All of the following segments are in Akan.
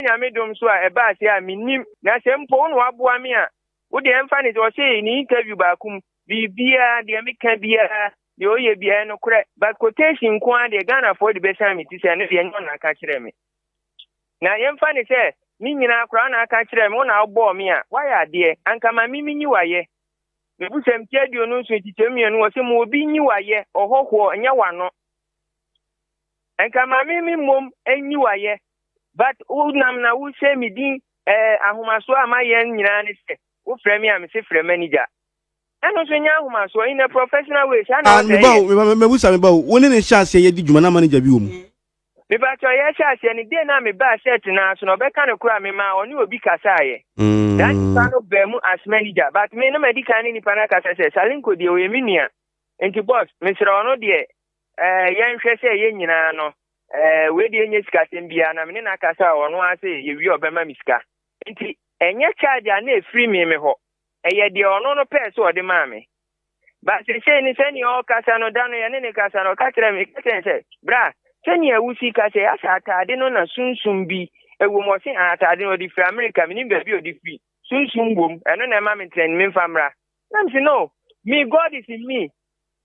nyame dom so a eba ase a minim na se mpo no aboa me a wo de emfa ne so say ni interview ba kum bibia de me ka bia de oye bia no kure but quotation ko a de Ghana for the best time ti say no de nyo na ka kire me na yemfa ne say ni nyina akra na aka kire me na agbo me a why ade anka ma mimi nyi waye Mmebusem tiadio no so titemienu wo se mo obi nyi waye ohoho nya wano anka ma mimi mom enyi waye but unam na wo se mi din ahomaso amaye nyina ne se wo frɛ me a me se frɛ manager eno so nya ahomaso in a professional way sha na Mmebusem ba wo ne sha ase ye di dwuma na manager bi wo mu me ba cho ye sha ase ni de na me ba set na so no be ka ne kura me ma oni obi kasa ye that no be mu as manager but me no medical ni pana kasa se Salinko de o yeminia enti boss me sira ono de ye nhwe se ye nyina no we de enye sika tembia na me na kasa ono ase ye wi obema misika enti enye charge na e free me ho eye de ono no pese o de ma me but se ni se ni o kasa no dano ye ne kasa no ka kire me ka se bra seni awusi ka se asa atade no na sunsun bi ewo mo se atade no di free America me ni baabi o di free sunsun wom eno na ma me tren me famra nam se no me God is in me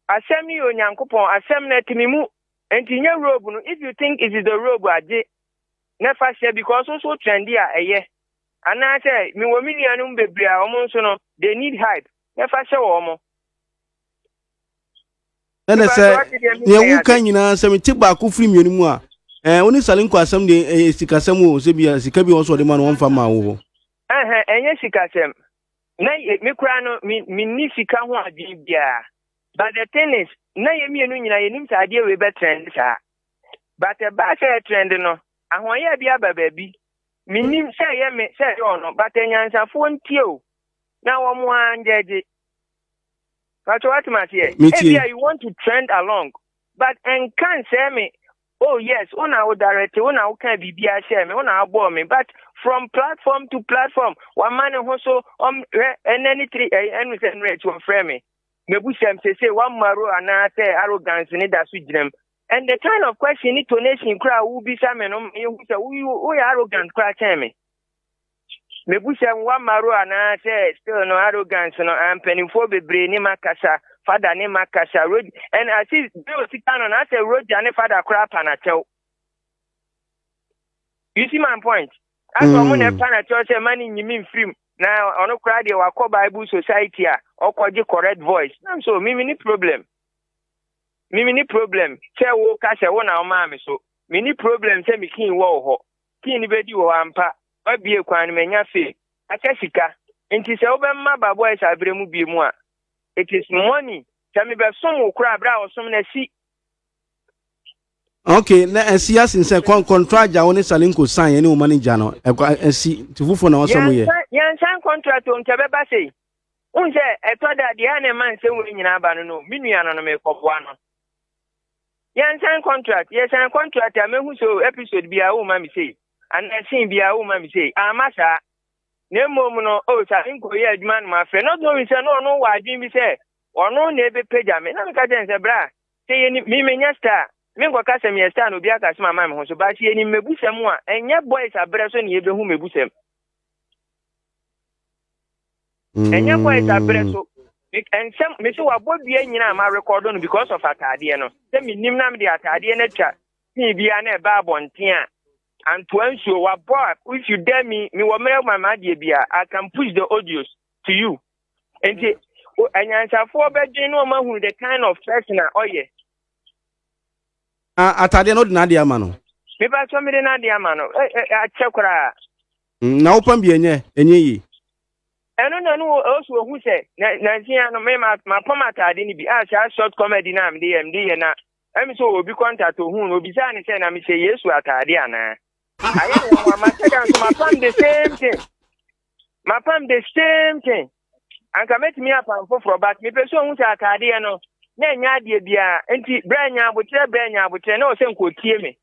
asem ni onyankopon asem na timi mu enti nya robe no if you think it is the robe age never share because so trendy a eye ana say me wo mi nuanum bebre a omo so no they need hype never share wo mo ene se ye wu kan nyina se me ti ba ko free mienu mu a oni Salinko asem de sikasem o se bia sika bi won so de ma no won fa ma wo enye sikasem na me kura no me ni sika ho ade bia but the thing is na ye mienu nyina ye nim sa ade we be trend sa but e ba say trend no ahoye bia baba me nim say ye me say ono but enyansafo ntio na wo mo anjeje. But what matter? You want to trend along, but and can't say me. Oh yes, on our director, on our can be share me, on our board me. But from platform to platform, one man also and any three and rate to frame me. Mmebusem say one maro and I say arrogance in it that switch them. And the kind of question intonation crowd will be some you say who arrogant cry me. Mmebusem wa maro ana say still no arrogance no am penifo bebre ni makasa father ni makasa road and I see do sitan on I say road and father crap and tell you see my point as omo na pana tell say man nyimi film na ono cry dey wa Bible society a okoje correct voice so me ni problem say wo ka say wo na o ma me so me ni problem say me kin wo ho kin ni bedi wo ampa Obie kwan menya fe akasika enti se obemma babo e sabremu bie mu a it is money se me be som okura bra osom na si okay na asias nse contract ja woni Salinko sign any manager no asi tifufo na osom ye yan sign contract on tebe ba sei unse etoda de ane man se wo nyina ba no minua no me koboa no yan sign contract yes sign contract a mehu so episode bia wo ma me sei and I see bia wo ma me say amasa na mom no o Salinko ye adwuma no ma frɛ no do mi say no wa adwin bi say ono na ebe page me na me ka den say bra say ni me menya star me ngo ka say me star no bia ka sema ma me ho so ba say ni Mmebusem a enye boys abre so na ye be hu Mmebusem enye boys abre so and some me say wa bodua nyina ma record no because of atade no say me nim na me de atade na twa ni bia na e ba abonten a and to ensure what boy, if you dare me will mail my media bia, I can push the audios to you. And answer for bedroom woman who the kind of person oh yeah. Atade no Nadia mano. Maybe I told me the Nadia mano. I check her. Now open be enye yi. And no also who say Nancy no me my pomata didn't be as short comedy na MD na. I'm so will be contact to whom will be saying and I say yes to atade ana. I am my palm the same thing. My palm the same thing. And come met me up and for but me person who are cardiano. Then ya bia, and branya, but branya, but no, same could hear me.